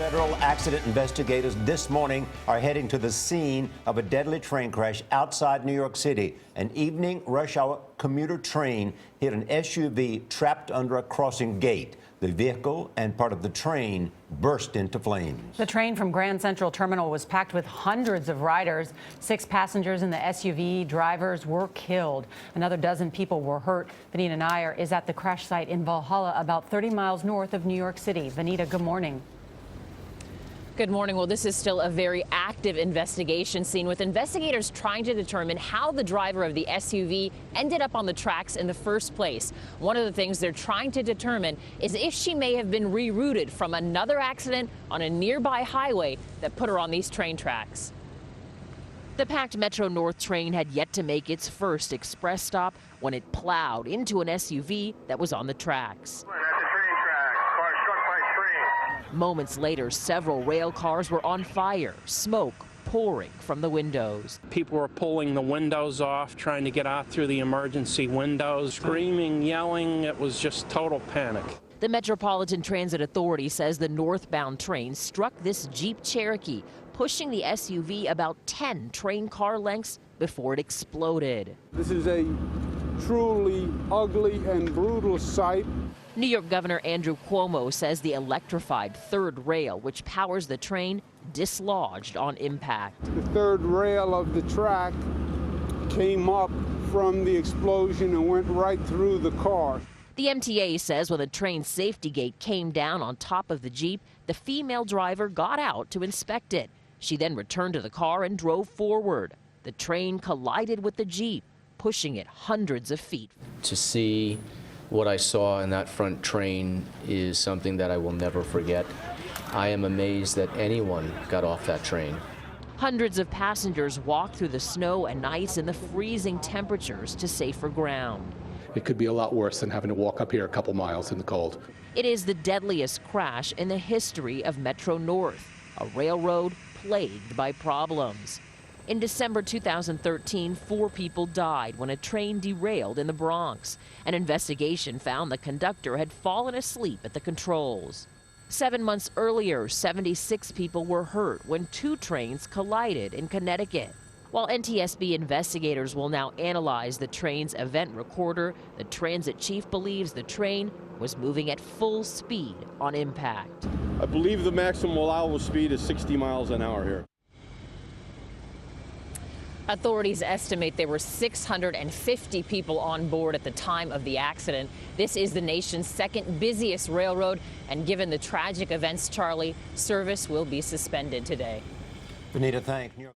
Federal accident investigators this morning are heading to the scene of a deadly train crash outside New York City. An evening rush hour commuter train hit an SUV trapped under a crossing gate. The vehicle and part of the train burst into flames. The train from Grand Central Terminal was packed with hundreds of riders. 6 passengers in the SUV drivers were killed. Another dozen people were hurt. Vinita Nair is at the crash site in Valhalla, about 30 miles north of New York City. Vinita, good morning. Good morning. Well, this is still a very active investigation scene, with investigators trying to determine how the driver of the SUV ended up on the tracks in the first place. One of the things they're trying to determine is if she may have been rerouted from another accident on a nearby highway that put her on these train tracks. The packed Metro North train had yet to make its first express stop when it plowed into an SUV that was on the tracks. Moments later, several rail cars were on fire, smoke pouring from the windows. People were pulling the windows off, trying to get out through the emergency windows, screaming, yelling. It was just total panic. The Metropolitan Transit Authority says the northbound train struck this Jeep Cherokee, pushing the SUV about 10 train car lengths before it exploded. This is a truly ugly and brutal sight. New York Governor Andrew Cuomo says the electrified third rail, which powers the train, dislodged on impact. The third rail of the track came up from the explosion and went right through the car. The MTA says when the train's safety gate came down on top of the Jeep, the female driver got out to inspect it. She then returned to the car and drove forward. The train collided with the Jeep, pushing it hundreds of feet. To see what I saw in that front train is something that I will never forget. I am amazed that anyone got off that train. Hundreds of passengers walked through the snow and ice in the freezing temperatures to safer ground. It could be a lot worse than having to walk up here a couple miles in the cold. It is the deadliest crash in the history of Metro North, a railroad plagued by problems. In December 2013, 4 people died when a train derailed in the Bronx. An investigation found the conductor had fallen asleep at the controls. 7 months earlier, 76 people were hurt when 2 trains collided in Connecticut. While NTSB investigators will now analyze the train's event recorder, the transit chief believes the train was moving at full speed on impact. I believe the maximum allowable speed is 60 miles an hour here. Authorities estimate there were 650 people on board at the time of the accident. This is the nation's second busiest railroad, and given the tragic events, Charlie, service will be suspended today. Vinita, thank you.